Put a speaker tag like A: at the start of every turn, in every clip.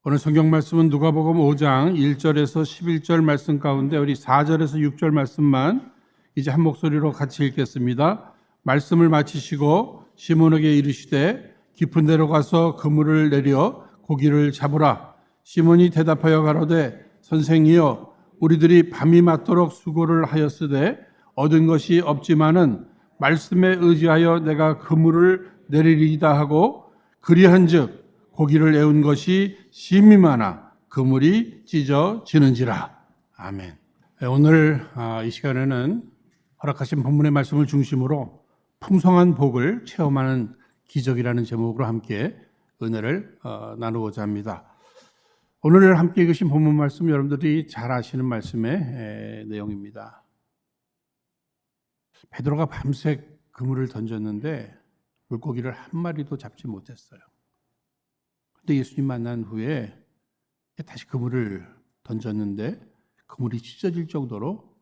A: 오늘 성경 말씀은 누가복음 5장 1절에서 11절 말씀 가운데 우리 4절에서 6절 말씀만 이제 한 목소리로 같이 읽겠습니다. 말씀을 마치시고 시몬에게 이르시되 깊은 데로 가서 그물을 내려 고기를 잡으라. 시몬이 대답하여 가로되 선생이여 우리들이 밤이 맞도록 수고를 하였으되 얻은 것이 없지만은 말씀에 의지하여 내가 그물을 내리리이다 하고 그리한즉 고기를 애운 것이 심히 많아 그물이 찢어지는지라. 아멘. 오늘 이 시간에는 허락하신 본문의 말씀을 중심으로 풍성한 복을 체험하는 기적이라는 제목으로 함께 은혜를 나누고자 합니다. 오늘 함께 읽으신 본문 말씀 여러분들이 잘 아시는 말씀의 내용입니다. 베드로가 밤새 그물을 던졌는데 물고기를 한 마리도 잡지 못했어요. 근데 예수님 만난 후에 다시 그물을 던졌는데 그물이 찢어질 정도로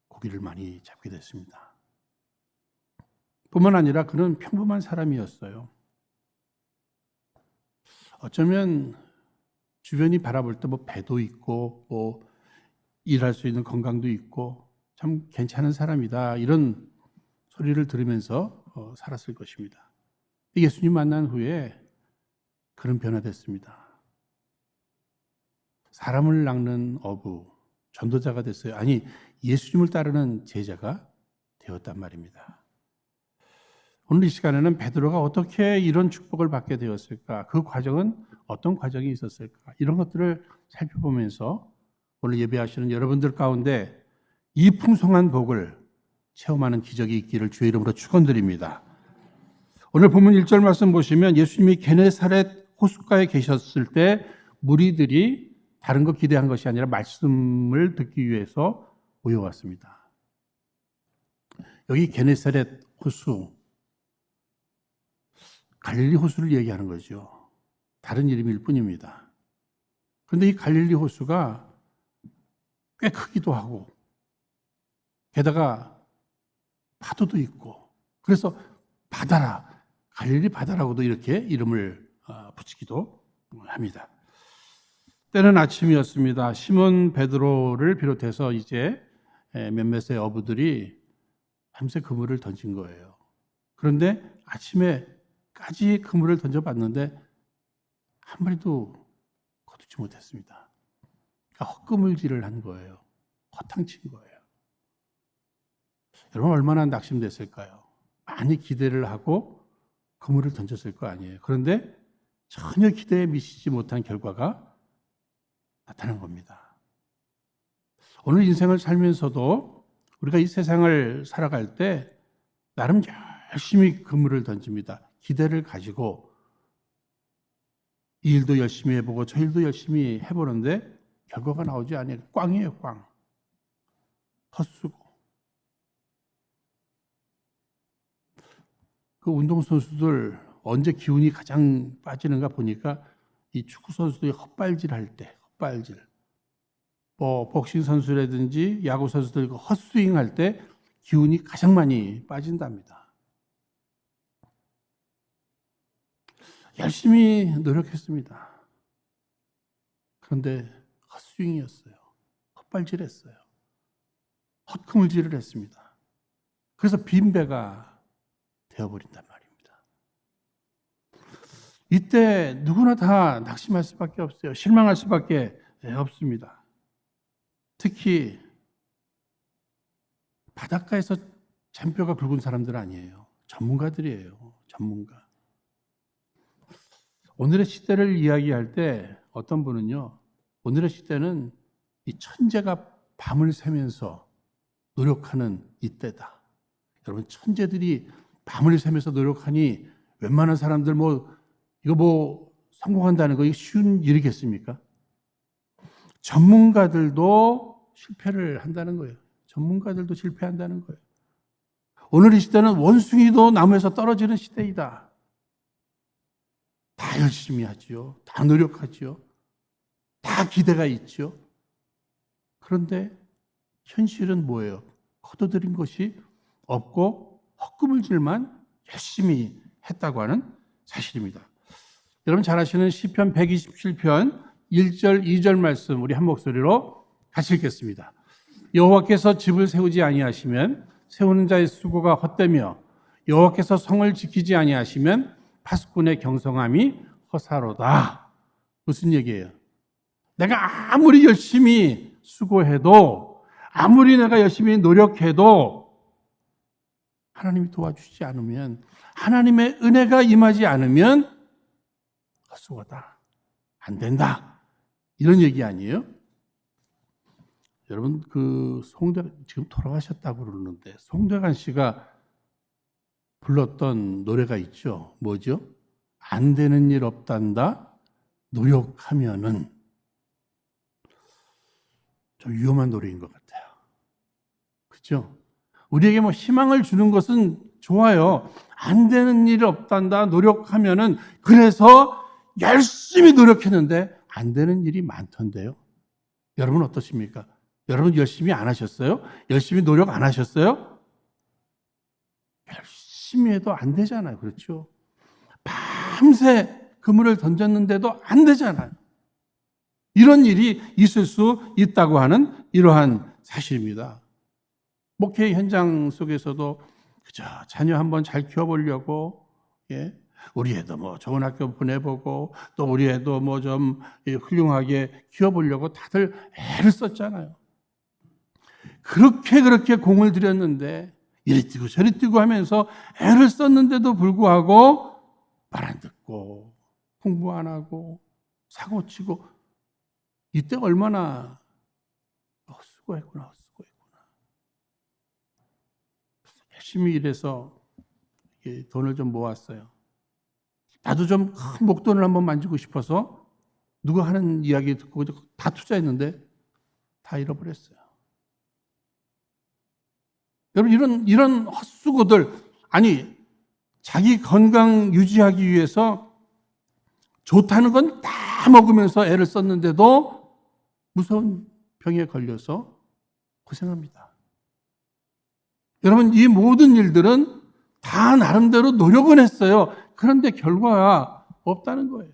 A: 고기를 많이 잡게 됐습니다. 뿐만 아니라 그는 평범한 사람이었어요. 어쩌면 주변이 바라볼 때 뭐 배도 있고 뭐 일할 수 있는 건강도 있고 참 괜찮은 사람이다 이런 소리를 들으면서 살았을 것입니다. 예수님 만난 후에 그런 변화됐습니다. 사람을 낚는 어부, 전도자가 됐어요. 아니, 예수님을 따르는 제자가 되었단 말입니다. 오늘 이 시간에는 베드로가 어떻게 이런 축복을 받게 되었을까? 그 과정은 어떤 과정이 있었을까? 이런 것들을 살펴보면서 오늘 예배하시는 여러분들 가운데 이 풍성한 복을 체험하는 기적이 있기를 주의 이름으로 축원드립니다. 오늘 본문 1절 말씀 보시면 예수님이 게네사렛 호숫가에 계셨을 때 무리들이 다른 거 기대한 것이 아니라 말씀을 듣기 위해서 모여왔습니다. 여기 게네사렛 호수, 갈릴리 호수를 얘기하는 거죠. 다른 이름일 뿐입니다. 그런데 이 갈릴리 호수가 꽤 크기도 하고 게다가 파도도 있고 그래서 바다라, 갈릴리 바다라고도 이렇게 이름을 붙이기도 합니다. 때는 아침이었습니다. 시몬 베드로를 비롯해서 이제 몇몇의 어부들이 밤새 그물을 던진 거예요. 그런데 아침에까지 그물을 던져봤는데 한 마리도 거두지 못했습니다. 그러니까 헛그물질을 한 거예요. 허탕친 거예요. 여러분 얼마나 낙심됐을까요? 많이 기대를 하고 그물을 던졌을 거 아니에요. 그런데 전혀 기대에 미치지 못한 결과가 나타난 겁니다. 오늘 인생을 살면서도 우리가 이 세상을 살아갈 때 나름 열심히 그물을 던집니다. 기대를 가지고 이 일도 열심히 해보고 저 일도 열심히 해보는데 결과가 나오지 않아요. 꽝이에요, 꽝. 헛수고. 그 운동선수들 언제 기운이 가장 빠지는가 보니까 이 축구 선수들이 헛발질 할 때, 뭐 복싱 선수라든지 야구 선수들 헛스윙 할 때 기운이 가장 많이 빠진답니다. 열심히 노력했습니다. 그런데 헛스윙이었어요. 헛발질했어요. 헛그물질을 했습니다. 그래서 빈배가 되어버린단 말이에요. 이때 누구나 다 낙심할 수밖에 없어요. 실망할 수밖에 없습니다. 특히 바닷가에서 잔뼈가 굵은 사람들 아니에요. 전문가들이에요. 전문가. 오늘의 시대를 이야기할 때 어떤 분은요. 오늘의 시대는 이 천재가 밤을 새면서 노력하는 이때다. 여러분 천재들이 밤을 새면서 노력하니 웬만한 사람들 이거 성공한다는 거 이게 쉬운 일이겠습니까? 전문가들도 실패를 한다는 거예요. 전문가들도 실패한다는 거예요. 오늘 이 시대는 원숭이도 나무에서 떨어지는 시대이다. 다 열심히 하지요. 다 노력하지요. 다 기대가 있죠. 그런데 현실은 뭐예요? 거둬들인 것이 없고 헛그물질만 열심히 했다고 하는 사실입니다. 여러분 잘 아시는 시편 127편 1절, 2절 말씀 우리 한 목소리로 같이 읽겠습니다. 여호와께서 집을 세우지 아니하시면 세우는 자의 수고가 헛되며 여호와께서 성을 지키지 아니하시면 파수꾼의 경성함이 허사로다. 무슨 얘기예요? 내가 아무리 열심히 수고해도 아무리 내가 열심히 노력해도 하나님이 도와주시지 않으면 하나님의 은혜가 임하지 않으면 헛수고다. 안 된다. 이런 얘기 아니에요? 여러분 지금 돌아가셨다고 그러는데 송대관 씨가 불렀던 노래가 있죠. 뭐죠? 안 되는 일 없단다. 노력하면은. 좀 위험한 노래인 것 같아요. 그렇죠? 우리에게 뭐 희망을 주는 것은 좋아요. 안 되는 일 없단다. 노력하면은. 그래서 열심히 노력했는데 안 되는 일이 많던데요. 여러분 어떠십니까? 여러분 열심히 안 하셨어요? 열심히 노력 안 하셨어요? 열심히 해도 안 되잖아요. 그렇죠? 밤새 그물을 던졌는데도 안 되잖아요. 이런 일이 있을 수 있다고 하는 이러한 사실입니다. 목회 현장 속에서도 그저 자녀 한번 잘 키워보려고, 우리 애도 뭐 좋은 학교 보내보고 또 우리 애도 뭐 좀 훌륭하게 키워보려고 다들 애를 썼잖아요. 그렇게 공을 들였는데 이리 뛰고 저리 뛰고 하면서 애를 썼는데도 불구하고 말 안 듣고 공부 안 하고 사고치고 이때 얼마나 수고했구나. 열심히 일해서 돈을 좀 모았어요. 나도 좀 큰 목돈을 한번 만지고 싶어서 누가 하는 이야기 듣고 다 투자했는데 다 잃어버렸어요. 여러분 이런 헛수고들, 아니 자기 건강 유지하기 위해서 좋다는 건 다 먹으면서 애를 썼는데도 무서운 병에 걸려서 고생합니다. 여러분 이 모든 일들은 다 나름대로 노력은 했어요. 그런데 결과가 없다는 거예요.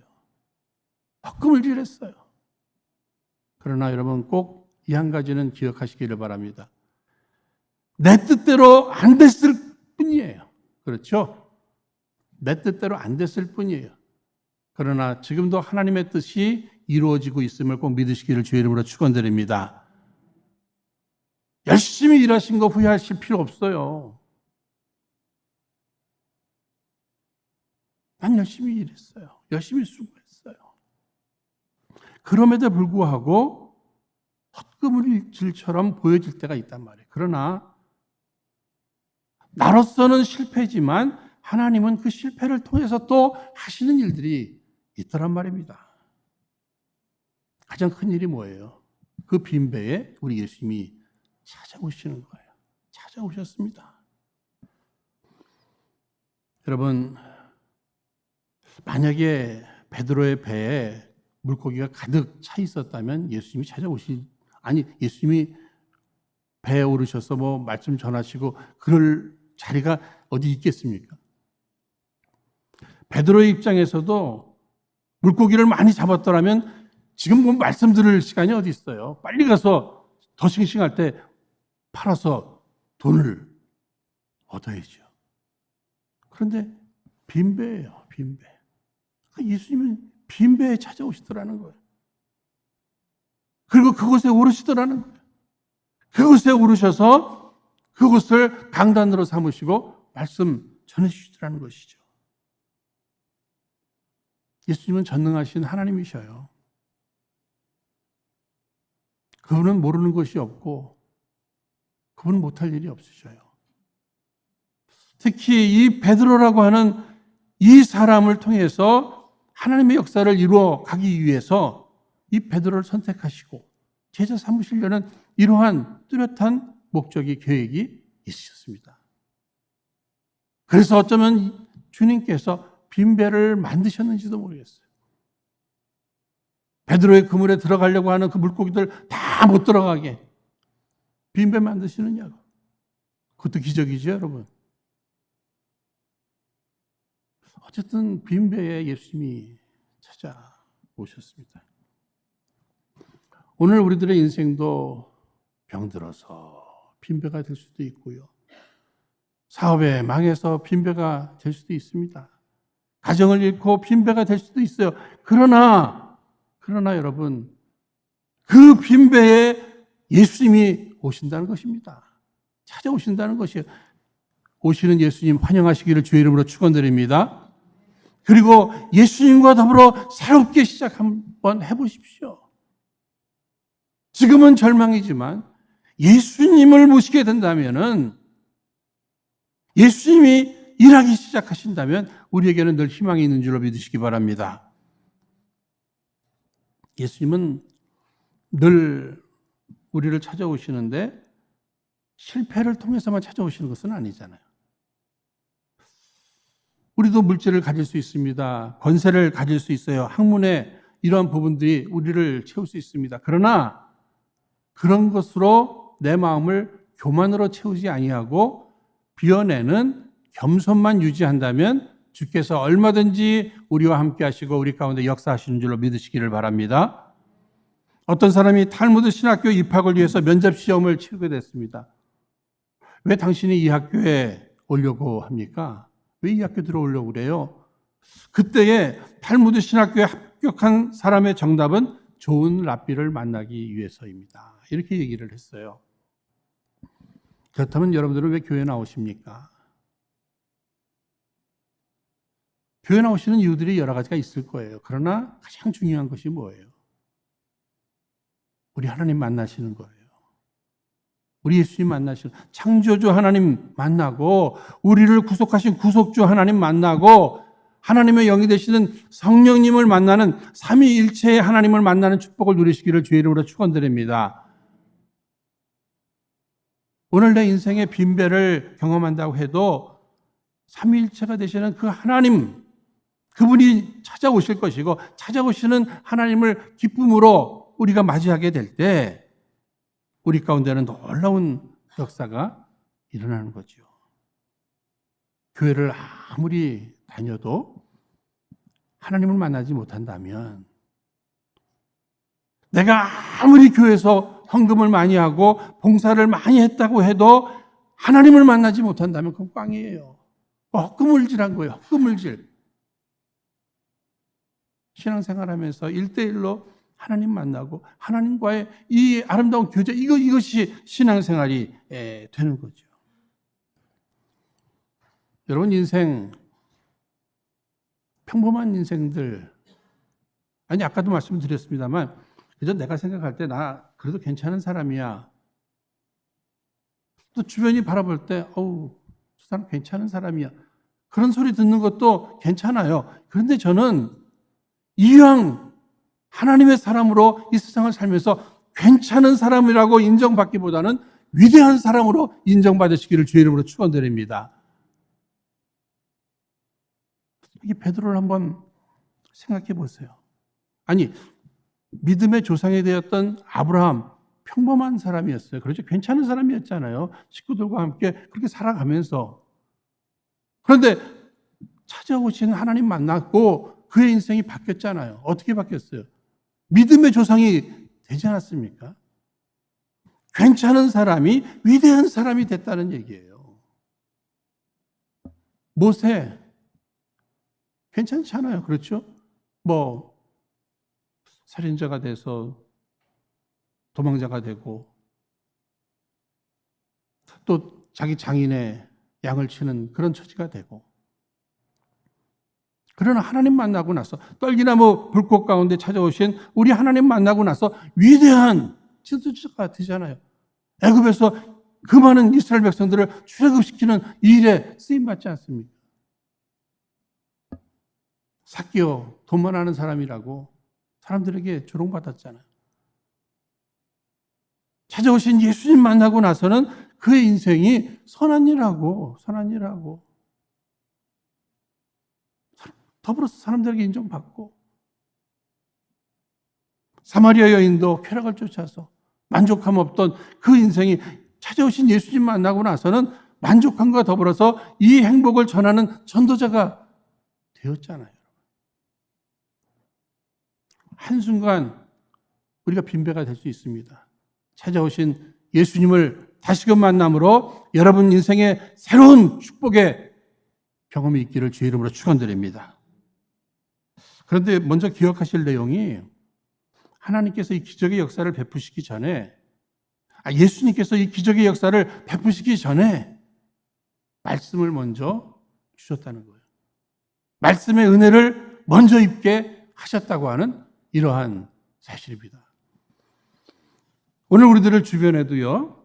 A: 헛금을 질했어요. 그러나 여러분 꼭 이 한 가지는 기억하시기를 바랍니다. 내 뜻대로 안 됐을 뿐이에요. 그렇죠? 내 뜻대로 안 됐을 뿐이에요. 그러나 지금도 하나님의 뜻이 이루어지고 있음을 꼭 믿으시기를 주의 이름으로 축원드립니다. 열심히 일하신 거 후회하실 필요 없어요. 난 열심히 일했어요. 열심히 수고했어요. 그럼에도 불구하고 헛금질처럼 보여질 때가 있단 말이에요. 그러나 나로서는 실패지만 하나님은 그 실패를 통해서 또 하시는 일들이 있더란 말입니다. 가장 큰 일이 뭐예요? 그 빈배에 우리 예수님이 찾아오시는 거예요. 찾아오셨습니다. 여러분, 만약에 베드로의 배에 물고기가 가득 차 있었다면 예수님이 배에 오르셔서 뭐 말씀 전하시고 그럴 자리가 어디 있겠습니까? 베드로의 입장에서도 물고기를 많이 잡았더라면 지금 뭐 말씀 들을 시간이 어디 있어요? 빨리 가서 더 싱싱할 때 팔아서 돈을 얻어야죠. 그런데 빈배예요, 빈배. 예수님은 빈배에 찾아오시더라는 거예요. 그리고 그곳에 오르시더라는 거예요. 그곳에 오르셔서 그곳을 강단으로 삼으시고 말씀 전해주시더라는 것이죠. 예수님은 전능하신 하나님이셔요. 그분은 모르는 것이 없고 그분은 못할 일이 없으셔요. 특히 이 베드로라고 하는 이 사람을 통해서 하나님의 역사를 이루어 가기 위해서 이 베드로를 선택하시고 제자 삼으시려는 이러한 뚜렷한 목적이, 계획이 있으셨습니다. 그래서 어쩌면 주님께서 빈배를 만드셨는지도 모르겠어요. 베드로의 그물에 들어가려고 하는 그 물고기들 다 못 들어가게 빈배 만드시느냐고. 그것도 기적이죠, 여러분. 어쨌든 빈배에 예수님이 찾아오셨습니다. 오늘 우리들의 인생도 병들어서 빈배가 될 수도 있고요. 사업에 망해서 빈배가 될 수도 있습니다. 가정을 잃고 빈배가 될 수도 있어요. 그러나 여러분, 그 빈배에 예수님이 오신다는 것입니다. 찾아오신다는 것이에요. 오시는 예수님 환영하시기를 주의 이름으로 축원드립니다. 그리고 예수님과 더불어 새롭게 시작 한번 해보십시오. 지금은 절망이지만 예수님을 모시게 된다면은, 예수님이 일하기 시작하신다면 우리에게는 늘 희망이 있는 줄로 믿으시기 바랍니다. 예수님은 늘 우리를 찾아오시는데 실패를 통해서만 찾아오시는 것은 아니잖아요. 우리도 물질을 가질 수 있습니다. 권세를 가질 수 있어요. 학문의 이러한 부분들이 우리를 채울 수 있습니다. 그러나 그런 것으로 내 마음을 교만으로 채우지 아니하고 비워내는 겸손만 유지한다면 주께서 얼마든지 우리와 함께 하시고 우리 가운데 역사하시는 줄로 믿으시기를 바랍니다. 어떤 사람이 탈무드 신학교 입학을 위해서 면접 시험을 치르게 됐습니다. 왜 당신이 이 학교에 오려고 합니까? 왜 이 학교 들어오려고 그래요? 그때에 탈무드 신학교에 합격한 사람의 정답은 좋은 랍비를 만나기 위해서입니다. 이렇게 얘기를 했어요. 그렇다면 여러분들은 왜 교회 나오십니까? 교회 나오시는 이유들이 여러 가지가 있을 거예요. 그러나 가장 중요한 것이 뭐예요? 우리 하나님 만나시는 거예요. 우리 예수님 만나시는, 창조주 하나님 만나고 우리를 구속하신 구속주 하나님 만나고 하나님의 영이 되시는 성령님을 만나는 삼위일체의 하나님을 만나는 축복을 누리시기를 주의 이름으로 축원드립니다. 오늘 내 인생의 빈배를 경험한다고 해도 삼위일체가 되시는 그 하나님, 그분이 찾아오실 것이고 찾아오시는 하나님을 기쁨으로 우리가 맞이하게 될 때 우리 가운데는 놀라운 역사가 일어나는 거죠. 교회를 아무리 다녀도 하나님을 만나지 못한다면, 내가 아무리 교회에서 헌금을 많이 하고 봉사를 많이 했다고 해도 하나님을 만나지 못한다면 그건 꽝이에요. 헛금을질한 거예요. 헛금을질. 신앙생활하면서 1대1로 하나님 만나고 하나님과의 이 아름다운 교제, 이것이 신앙생활이 되는 거죠. 여러분 인생, 평범한 인생들, 아니 아까도 말씀드렸습니다만 그저 내가 생각할 때 나 그래도 괜찮은 사람이야. 또 주변이 바라볼 때 어우, 저 사람 괜찮은 사람이야. 그런 소리 듣는 것도 괜찮아요. 그런데 저는 이왕 하나님의 사람으로 이 세상을 살면서 괜찮은 사람이라고 인정받기보다는 위대한 사람으로 인정받으시기를 주의 이름으로 축원드립니다. 이 베드로를 한번 생각해 보세요. 아니, 믿음의 조상이 되었던 아브라함, 평범한 사람이었어요. 그렇죠? 괜찮은 사람이었잖아요. 식구들과 함께 그렇게 살아가면서. 그런데 찾아오신 하나님 만났고 그의 인생이 바뀌었잖아요. 어떻게 바뀌었어요? 믿음의 조상이 되지 않았습니까? 괜찮은 사람이 위대한 사람이 됐다는 얘기예요. 모세, 괜찮지 않아요. 그렇죠? 살인자가 돼서 도망자가 되고 또 자기 장인의 양을 치는 그런 처지가 되고, 그러나 하나님 만나고 나서 떨기나무 불꽃 가운데 찾아오신 우리 하나님 만나고 나서 위대한 지도자가 되잖아요. 애굽에서 그 많은 이스라엘 백성들을 출애굽시키는 이 일에 쓰임받지 않습니까? 삭개오, 돈만 아는 사람이라고 사람들에게 조롱받았잖아요. 찾아오신 예수님 만나고 나서는 그의 인생이 선한 일하고 더불어서 사람들에게 인정받고, 사마리아 여인도 쾌락을 쫓아서 만족함 없던 그 인생이 찾아오신 예수님 만나고 나서는 만족함과 더불어서 이 행복을 전하는 전도자가 되었잖아요. 한순간 우리가 빈배가 될 수 있습니다. 찾아오신 예수님을 다시금 만남으로 여러분 인생에 새로운 축복의 경험이 있기를 주의 이름으로 축원드립니다. 그런데 먼저 기억하실 내용이 하나님께서 이 기적의 역사를 베푸시기 전에 예수님께서 이 기적의 역사를 베푸시기 전에 말씀을 먼저 주셨다는 거예요. 말씀의 은혜를 먼저 입게 하셨다고 하는 이러한 사실입니다. 오늘 우리들 주변에도요,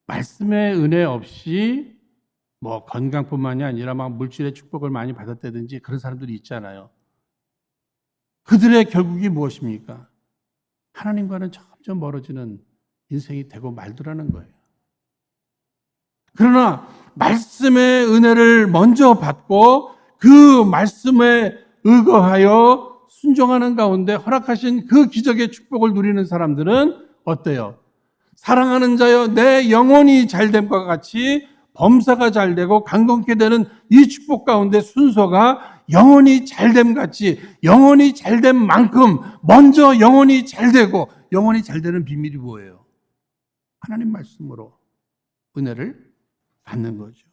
A: 말씀의 은혜 없이 건강뿐만이 아니라 막 물질의 축복을 많이 받았다든지 그런 사람들이 있잖아요. 그들의 결국이 무엇입니까? 하나님과는 점점 멀어지는 인생이 되고 말더라는 거예요. 그러나 말씀의 은혜를 먼저 받고 그 말씀에 의거하여 순종하는 가운데 허락하신 그 기적의 축복을 누리는 사람들은 어때요? 사랑하는 자여 내 영혼이 잘됨과 같이 범사가 잘되고 강건케 되는 이 축복 가운데 순서가 영혼이 잘됨 같이 영혼이 잘된 만큼 먼저 영혼이 잘되고 영혼이 잘되는 비밀이 뭐예요? 하나님 말씀으로 은혜를 받는 거죠.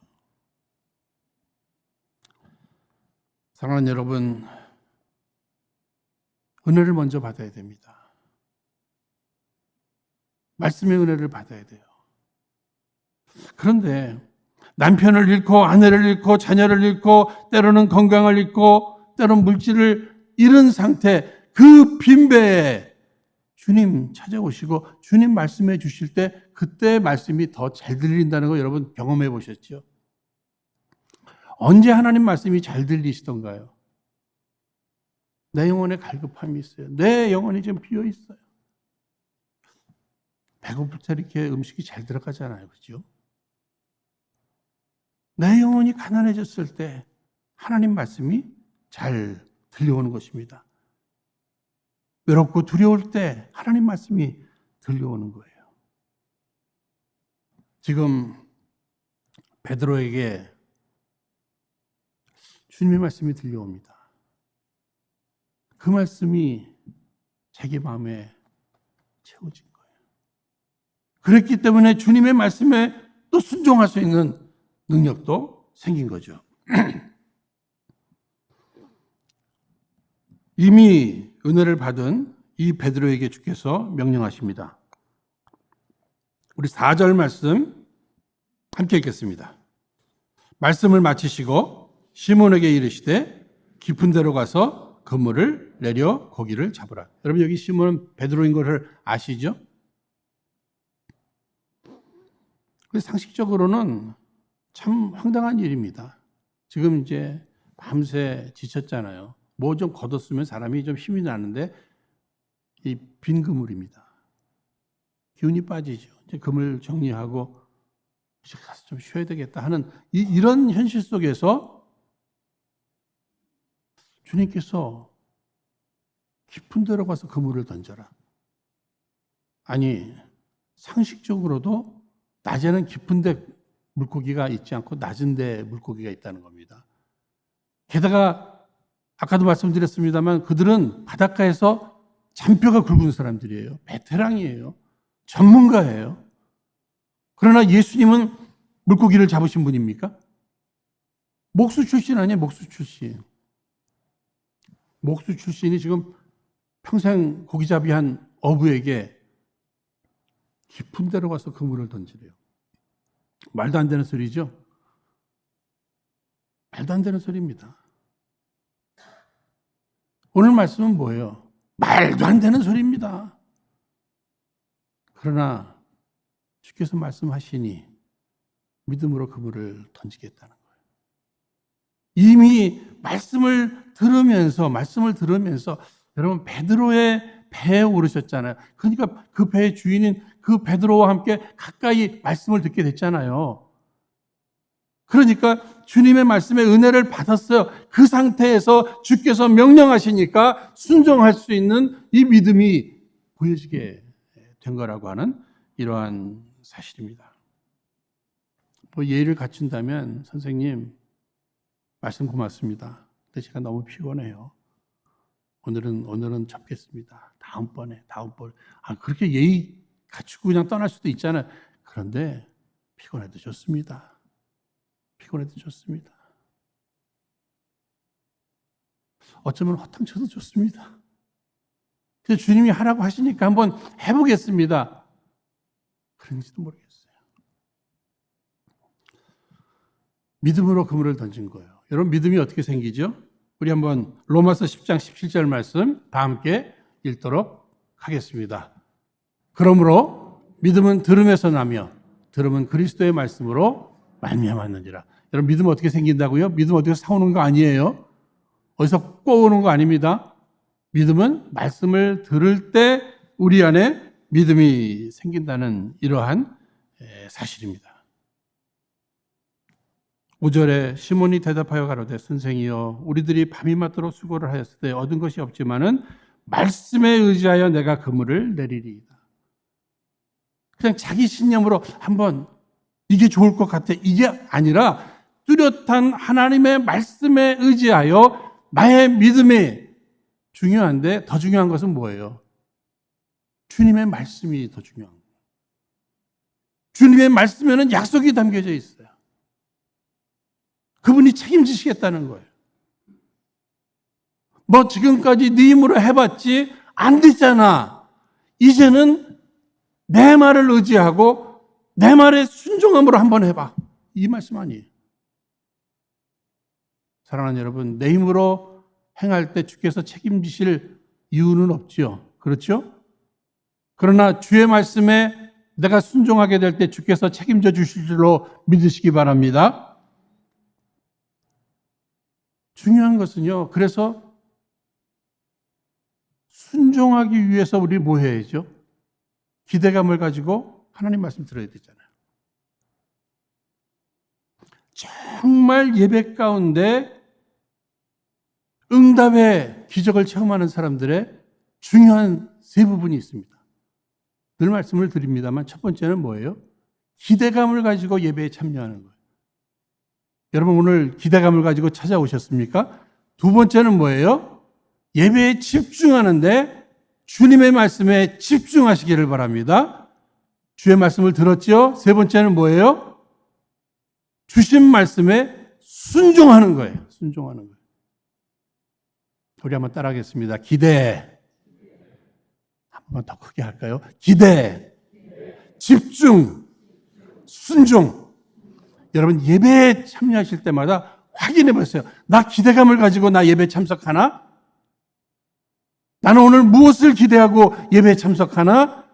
A: 사랑하는 여러분, 은혜를 먼저 받아야 됩니다. 말씀의 은혜를 받아야 돼요. 그런데 남편을 잃고 아내를 잃고 자녀를 잃고 때로는 건강을 잃고 때로는 물질을 잃은 상태, 그 빈배에 주님 찾아오시고 주님 말씀해 주실 때 그때 말씀이 더 잘 들린다는 거 여러분 경험해 보셨죠? 언제 하나님 말씀이 잘 들리시던가요? 내 영혼에 갈급함이 있어요. 내 영혼이 좀 비어 있어요. 배고플 때 이렇게 음식이 잘 들어가잖아요. 그죠? 내 영혼이 가난해졌을 때 하나님 말씀이 잘 들려오는 것입니다. 외롭고 두려울 때 하나님 말씀이 들려오는 거예요. 지금 베드로에게 주님의 말씀이 들려옵니다. 그 말씀이 자기 마음에 채워진 거예요. 그랬기 때문에 주님의 말씀에 또 순종할 수 있는 능력도 생긴 거죠. 이미 은혜를 받은 이 베드로에게 주께서 명령하십니다. 우리 4절 말씀 함께 읽겠습니다. 말씀을 마치시고 시몬에게 이르시되 깊은 데로 가서 그물을 내려 고기를 잡으라. 여러분 여기 시몬은 베드로인 것을 아시죠? 상식적으로는 참 황당한 일입니다. 지금 이제 밤새 지쳤잖아요. 뭐 좀 걷었으면 사람이 좀 힘이 나는데 이 빈 그물입니다. 기운이 빠지죠. 이제 그물 정리하고 이제 가서 좀 쉬어야 되겠다 하는 이런 현실 속에서 주님께서 깊은 데로 가서 그물을 던져라. 아니 상식적으로도 낮에는 깊은 데 물고기가 있지 않고 낮은 데 물고기가 있다는 겁니다. 게다가 아까도 말씀드렸습니다만 그들은 바닷가에서 잔뼈가 굵은 사람들이에요. 베테랑이에요. 전문가예요. 그러나 예수님은 물고기를 잡으신 분입니까? 목수 출신 아니에요. 목수 출신. 목수 출신이 지금 평생 고기잡이한 어부에게 깊은 데로 가서 그물을 던지래요. 말도 안 되는 소리죠? 말도 안 되는 소리입니다. 오늘 말씀은 뭐예요? 말도 안 되는 소리입니다. 그러나 주께서 말씀하시니 믿음으로 그물을 던지겠다는 거예요. 이미 말씀을 들으면서 여러분 베드로의 배에 오르셨잖아요. 그러니까 그 배의 주인인 그 베드로와 함께 가까이 말씀을 듣게 됐잖아요. 그러니까 주님의 말씀에 은혜를 받았어요. 그 상태에서 주께서 명령하시니까 순종할 수 있는 이 믿음이 보여지게 된 거라고 하는 이러한 사실입니다. 뭐 예의를 갖춘다면 선생님 말씀 고맙습니다. 근데 제가 너무 피곤해요. 오늘은 접겠습니다. 다 다음번에. 그렇게 예의 갖추고 그냥 떠날 수도 있잖아요. 그런데 피곤해도 좋습니다. 어쩌면 허탕쳐도 좋습니다. 그래서 주님이 하라고 하시니까 한번 해보겠습니다. 그런지도 모르겠어요. 믿음으로 그물을 던진 거예요. 여러분, 믿음이 어떻게 생기죠? 우리 한번 로마서 10장 17절 말씀 다 함께 읽도록 하겠습니다. 그러므로 믿음은 들음에서 나며 들음은 그리스도의 말씀으로 말미암았느니라. 여러분, 믿음 어떻게 생긴다고요? 믿음 어디서 사오는 거 아니에요? 어디서 꼬우는 거 아닙니다. 믿음은 말씀을 들을 때 우리 안에 믿음이 생긴다는 이러한 사실입니다. 5절에 시몬이 대답하여 가로되 선생이여 우리들이 밤이 맞도록 수고를 하였을 때 얻은 것이 없지만은 말씀에 의지하여 내가 그물을 내리리이다. 그냥 자기 신념으로 한번 이게 좋을 것 같아, 이게 아니라 뚜렷한 하나님의 말씀에 의지하여 나의 믿음이 중요한데 더 중요한 것은 뭐예요? 주님의 말씀이 더 중요한 거예요. 주님의 말씀에는 약속이 담겨져 있어요. 그분이 책임지시겠다는 거예요. 너 지금까지 네 힘으로 해봤지 안 됐잖아. 이제는 내 말을 의지하고 내 말에 순종함으로 한번 해봐. 이 말씀 아니에요. 사랑하는 여러분, 내 힘으로 행할 때 주께서 책임지실 이유는 없지요. 그렇죠? 그러나 주의 말씀에 내가 순종하게 될 때 주께서 책임져 주실 줄로 믿으시기 바랍니다. 중요한 것은요, 그래서 순종하기 위해서 우리 뭐 해야죠? 기대감을 가지고 하나님 말씀 들어야 되잖아요. 정말 예배 가운데 응답의 기적을 체험하는 사람들의 중요한 세 부분이 있습니다. 늘 말씀을 드립니다만 첫 번째는 뭐예요? 기대감을 가지고 예배에 참여하는 거예요. 여러분 오늘 기대감을 가지고 찾아오셨습니까? 두 번째는 뭐예요? 예배에 집중하는데 주님의 말씀에 집중하시기를 바랍니다. 주의 말씀을 들었죠? 세 번째는 뭐예요? 주신 말씀에 순종하는 거예요. 순종하는 거예요. 우리 한번 따라하겠습니다. 기대. 한 번만 더 크게 할까요? 기대. 집중. 순종. 여러분 예배에 참여하실 때마다 확인해 보세요. 나 기대감을 가지고 나 예배에 참석하나? 나는 오늘 무엇을 기대하고 예배에 참석하나?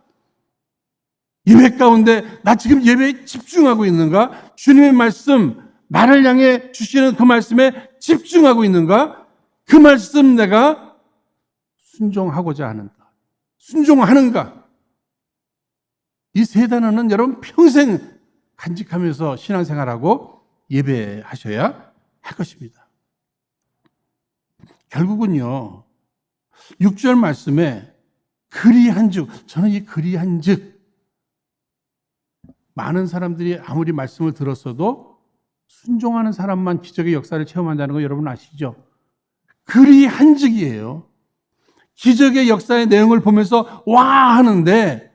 A: 예배 가운데 나 지금 예배에 집중하고 있는가? 주님의 말씀, 나를 향해 주시는 그 말씀에 집중하고 있는가? 그 말씀 내가 순종하고자 하는가? 순종하는가? 이 세 단어는 여러분 평생 간직하면서 신앙생활하고 예배하셔야 할 것입니다. 결국은요, 6절 말씀에 그리한즉, 저는 이 그리한즉, 많은 사람들이 아무리 말씀을 들었어도 순종하는 사람만 기적의 역사를 체험한다는 거 여러분 아시죠? 그리한즉이에요. 기적의 역사의 내용을 보면서 와 하는데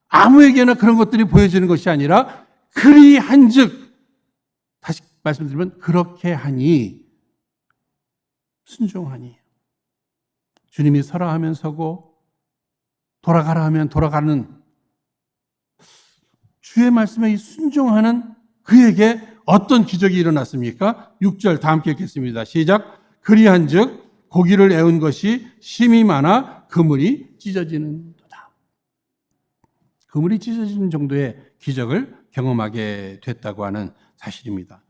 A: 아무에게나 그런 것들이 보여지는 것이 아니라 그리한즉, 다시 말씀드리면 그렇게 하니, 순종하니. 주님이 서라 하면 서고 돌아가라 하면 돌아가는 주의 말씀에 순종하는 그에게 어떤 기적이 일어났습니까? 6절 다 함께 읽겠습니다. 시작. 그리한즉 고기를 애운 것이 심이 많아 그물이 찢어지는도다. 그물이 찢어지는 정도의 기적을 경험하게 됐다고 하는 사실입니다.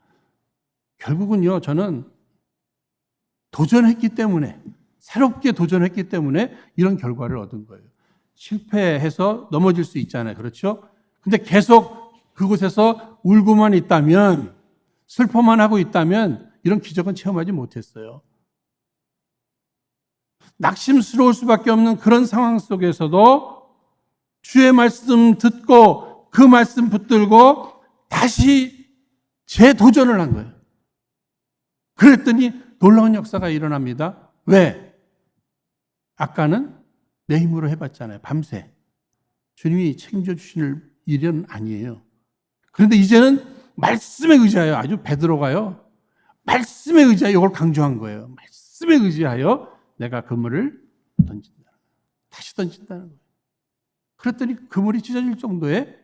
A: 결국은요, 저는 도전했기 때문에, 새롭게 도전했기 때문에 이런 결과를 얻은 거예요. 실패해서 넘어질 수 있잖아요. 그렇죠? 근데 계속 그곳에서 울고만 있다면, 슬퍼만 하고 있다면 이런 기적은 체험하지 못했어요. 낙심스러울 수밖에 없는 그런 상황 속에서도 주의 말씀 듣고 그 말씀 붙들고 다시 재도전을 한 거예요. 그랬더니 놀라운 역사가 일어납니다. 왜? 아까는 내 힘으로 해봤잖아요. 밤새. 주님이 책임져 주실 일은 아니에요. 그런데 이제는 말씀에 의지하여, 아주 베드로가요, 말씀에 의지하여 이걸 강조한 거예요. 말씀에 의지하여 내가 그물을 던진다. 다시 던진다는 거예요. 그랬더니 그물이 찢어질 정도의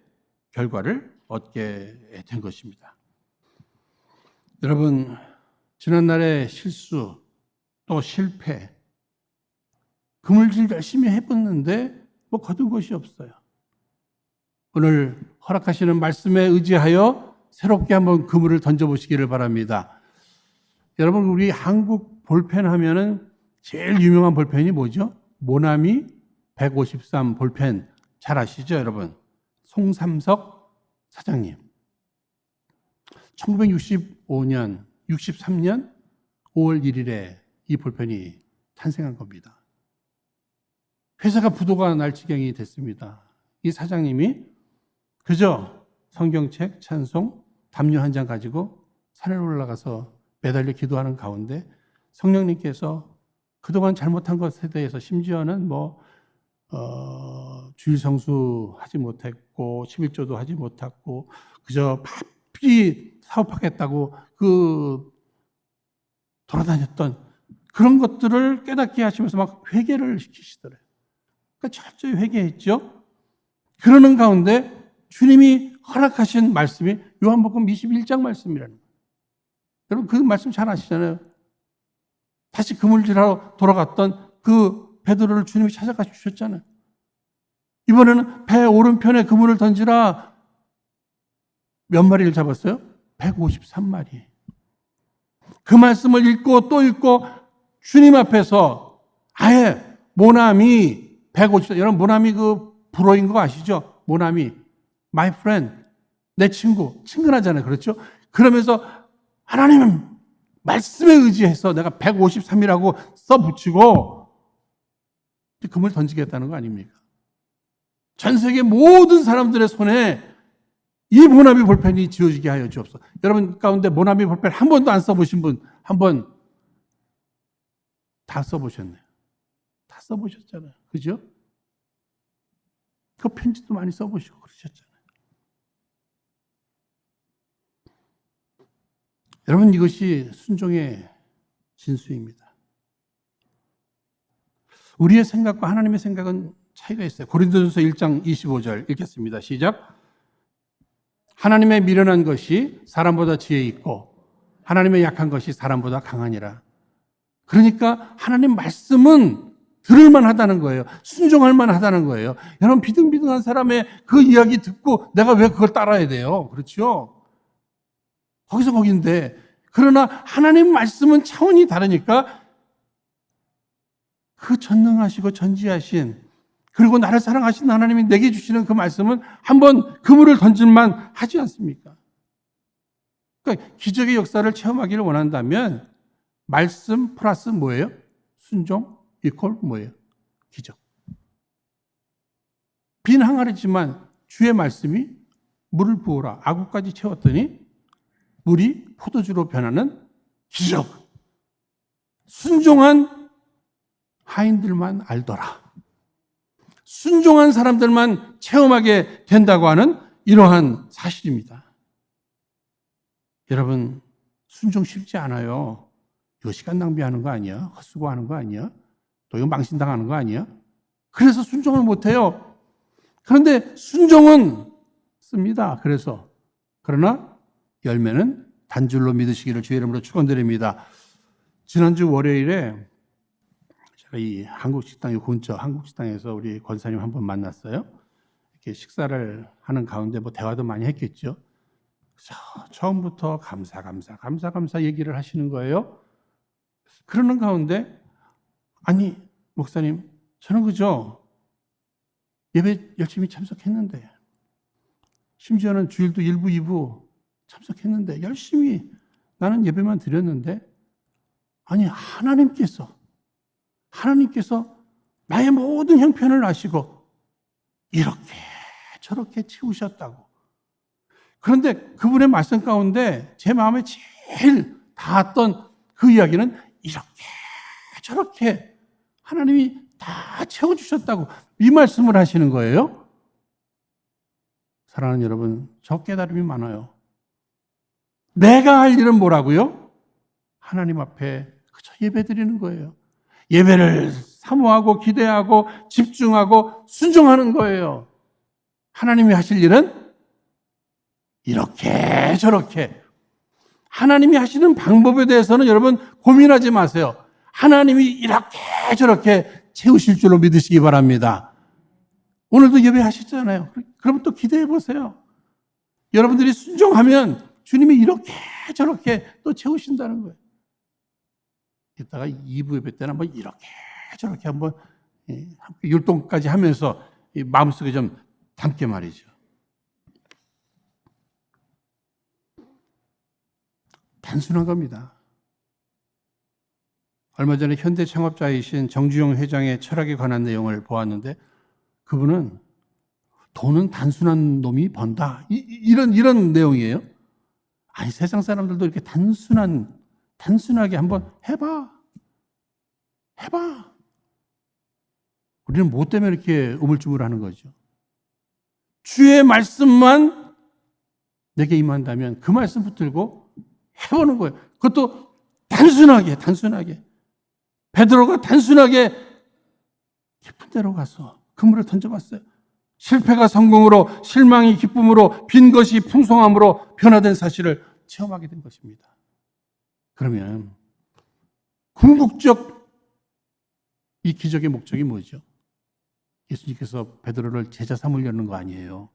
A: 결과를 얻게 된 것입니다. 여러분, 지난날의 실수, 또 실패, 그물질 열심히 해봤는데 뭐 거둔 것이 없어요. 오늘 허락하시는 말씀에 의지하여 새롭게 한번 그물을 던져보시기를 바랍니다. 여러분, 우리 한국 볼펜 하면은 제일 유명한 볼펜이 뭐죠? 모나미 153 볼펜 잘 아시죠, 여러분? 송삼석 사장님. 1965년, 63년 5월 1일에 이 볼펜이 탄생한 겁니다. 회사가 부도가 날 지경이 됐습니다. 이 사장님이 그저 성경책, 찬송, 담요 한 장 가지고 산에 올라가서 매달려 기도하는 가운데 성령님께서 그동안 잘못한 것에 대해서 심지어는 주일 성수 하지 못했고 11조도 하지 못했고 그저 바삐 사업하겠다고 돌아다녔던 그런 것들을 깨닫게 하시면서 막 회개를 시키시더래요. 그러니까 철저히 회개했죠. 그러는 가운데 주님이 허락하신 말씀이 요한복음 21장 말씀이라는 거예요. 여러분 그 말씀 잘 아시잖아요. 다시 그물질하러 돌아갔던 그 베드로를 주님이 찾아가 주셨잖아요. 이번에는 배 오른편에 그물을 던지라. 몇 마리를 잡았어요? 153마리. 그 말씀을 읽고 또 읽고 주님 앞에서 아예 모나미 150, 여러분 모나미 그 불어인 거 아시죠? 모나미, my friend, 내 친구, 친근하잖아요. 그렇죠? 그러면서 하나님 말씀에 의지해서 내가 153이라고 써붙이고 그물 던지겠다는 거 아닙니까? 전 세계 모든 사람들의 손에 이 모나미 볼펜이 지어지게 하여 주옵소서. 여러분 가운데 모나미 볼펜 한 번도 안 써보신 분 한 번 다 써보셨네요. 다 써보셨잖아요. 그죠? 그 편지도 많이 써보시고 그러셨잖아요. 여러분 이것이 순종의 진수입니다. 우리의 생각과 하나님의 생각은 차이가 있어요. 고린도전서 1장 25절 읽겠습니다. 시작. 하나님의 미련한 것이 사람보다 지혜 있고 하나님의 약한 것이 사람보다 강하니라. 그러니까 하나님 말씀은 들을만 하다는 거예요. 순종할 만하다는 거예요. 여러분 비등비등한 사람의 그 이야기 듣고 내가 왜 그걸 따라야 돼요? 그렇죠? 거기서 거긴데 그러나 하나님 말씀은 차원이 다르니까 그 전능하시고 전지하신 그리고 나를 사랑하신 하나님이 내게 주시는 그 말씀은 한번 그물을 던질만 하지 않습니까? 그러니까 기적의 역사를 체험하기를 원한다면 말씀 플러스 뭐예요? 순종 이퀄 뭐예요? 기적. 빈 항아리지만 주의 말씀이 물을 부어라. 아구까지 채웠더니 물이 포도주로 변하는 기적. 순종한 하인들만 알더라. 순종한 사람들만 체험하게 된다고 하는 이러한 사실입니다. 여러분, 순종 쉽지 않아요. 이거 시간 낭비하는 거 아니야? 헛수고하는 거 아니야? 또 이거 망신당하는 거 아니야? 그래서 순종을 못해요. 그런데 순종은 씁니다. 그러나 열매는 단줄로 믿으시기를 주의 이름으로 축원드립니다. 지난주 월요일에 제가 이 한국식당, 이 근처 한국식당에서 우리 권사님 한 번 만났어요. 이렇게 식사를 하는 가운데 대화도 많이 했겠죠. 처음부터 감사 얘기를 하시는 거예요. 그러는 가운데 아니 목사님 저는 그죠 예배 열심히 참석했는데 심지어는 주일도 1부 2부 참석했는데 열심히 나는 예배만 드렸는데 아니 하나님께서 나의 모든 형편을 아시고 이렇게 저렇게 채우셨다고. 그런데 그분의 말씀 가운데 제 마음에 제일 닿았던 그 이야기는 이렇게 저렇게 하나님이 다 채워주셨다고 이 말씀을 하시는 거예요. 사랑하는 여러분, 저 깨달음이 많아요. 내가 할 일은 뭐라고요? 하나님 앞에 그저 예배 드리는 거예요. 예배를 사모하고 기대하고 집중하고 순종하는 거예요. 하나님이 하실 일은 이렇게 저렇게. 하나님이 하시는 방법에 대해서는 여러분 고민하지 마세요. 하나님이 이렇게 저렇게 채우실 줄로 믿으시기 바랍니다. 오늘도 예배하셨잖아요. 그럼 또 기대해 보세요. 여러분들이 순종하면 주님이 이렇게 저렇게 또 채우신다는 거예요. 이따가 2부 예배 때는 한번 이렇게 저렇게 한번 율동까지 하면서 마음속에 좀 담게 말이죠. 단순한 겁니다. 얼마 전에 현대 창업자이신 정주영 회장의 철학에 관한 내용을 보았는데 그분은 돈은 단순한 놈이 번다. 이런 내용이에요. 아니, 세상 사람들도 이렇게 단순하게 한번 해봐. 우리는 뭐 때문에 이렇게 우물쭈물하는 거죠? 주의 말씀만 내게 임한다면 그 말씀 붙들고 해보는 거예요. 그것도 단순하게. 베드로가 단순하게 깊은 데로 가서 그물을 던져봤어요. 실패가 성공으로, 실망이 기쁨으로, 빈 것이 풍성함으로 변화된 사실을 체험하게 된 것입니다. 그러면 궁극적 이 기적의 목적이 뭐죠? 예수님께서 베드로를 제자 삼으려는 거 아니에요.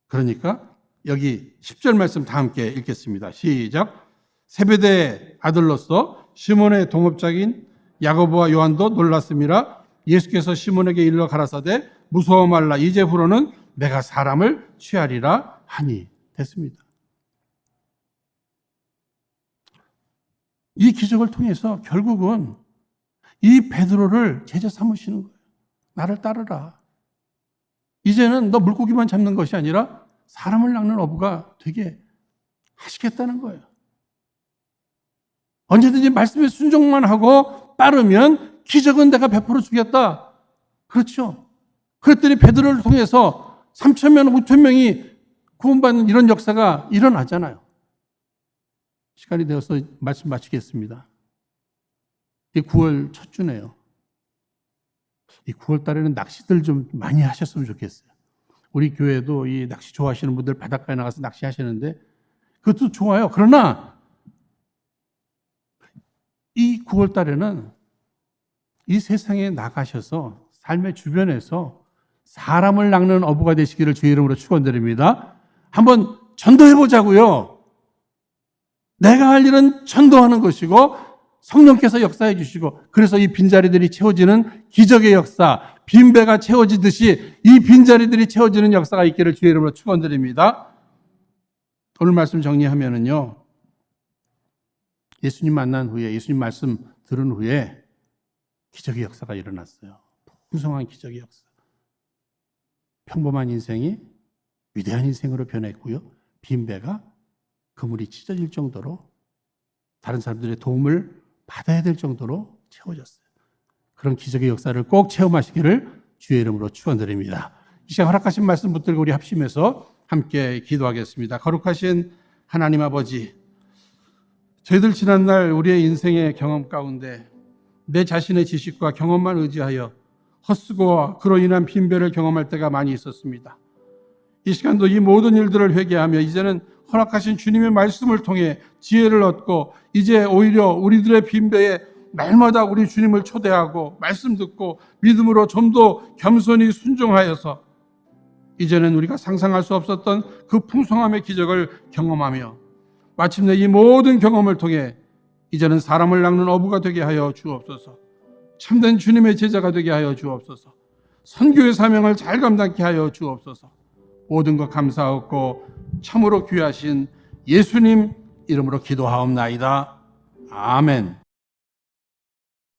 A: 그러니까 여기 10절 말씀 다 함께 읽겠습니다. 시작. 세베대의 아들로서 시몬의 동업자인 야고보와 요한도 놀랐음이라. 예수께서 시몬에게 일러 가라사대 무서워 말라. 이제후로는 내가 사람을 취하리라 하니. 됐습니다. 이 기적을 통해서 결국은 이 베드로를 제자 삼으시는 거예요. 나를 따르라. 이제는 너 물고기만 잡는 것이 아니라 사람을 낚는 어부가 되게 하시겠다는 거예요. 언제든지 말씀에 순종만 하고 따르면 기적은 내가 베풀어 주겠다. 그렇죠. 그랬더니 베드로를 통해서 3,000명, 5,000명이 구원받는 이런 역사가 일어나잖아요. 시간이 되어서 말씀 마치겠습니다. 이 9월 첫 주네요. 이 9월 달에는 낚시들 좀 많이 하셨으면 좋겠어요. 우리 교회도 이 낚시 좋아하시는 분들 바닷가에 나가서 낚시하시는데 그것도 좋아요. 그러나 이 9월 달에는 이 세상에 나가셔서 삶의 주변에서 사람을 낚는 어부가 되시기를 주의 이름으로 축원드립니다. 한번 전도해보자고요. 내가 할 일은 전도하는 것이고 성령께서 역사해 주시고 그래서 이 빈자리들이 채워지는 기적의 역사, 빈배가 채워지듯이 이 빈자리들이 채워지는 역사가 있기를 주의 이름으로 축원드립니다. 오늘 말씀 정리하면은요. 예수님 만난 후에, 예수님 말씀 들은 후에 기적의 역사가 일어났어요. 풍성한 기적의 역사. 평범한 인생이 위대한 인생으로 변했고요. 빈배가 그물이 찢어질 정도로 다른 사람들의 도움을 받아야 될 정도로 채워졌어요. 그런 기적의 역사를 꼭 체험하시기를 주의 이름으로 축원드립니다. 이 시간 허락하신 말씀 붙들고 우리 합심해서 함께 기도하겠습니다. 거룩하신 하나님 아버지, 저희들 지난날 우리의 인생의 경험 가운데 내 자신의 지식과 경험만 의지하여 헛수고와 그로 인한 빈배를 경험할 때가 많이 있었습니다. 이 시간도 이 모든 일들을 회개하며 이제는 허락하신 주님의 말씀을 통해 지혜를 얻고 이제 오히려 우리들의 빈배에 날마다 우리 주님을 초대하고 말씀 듣고 믿음으로 좀 더 겸손히 순종하여서 이제는 우리가 상상할 수 없었던 그 풍성함의 기적을 경험하며 마침내 이 모든 경험을 통해 이제는 사람을 낚는 어부가 되게 하여 주옵소서. 참된 주님의 제자가 되게 하여 주옵소서. 선교의 사명을 잘 감당케 하여 주옵소서. 모든 것 감사하고 참으로 귀하신 예수님 이름으로 기도하옵나이다. 아멘.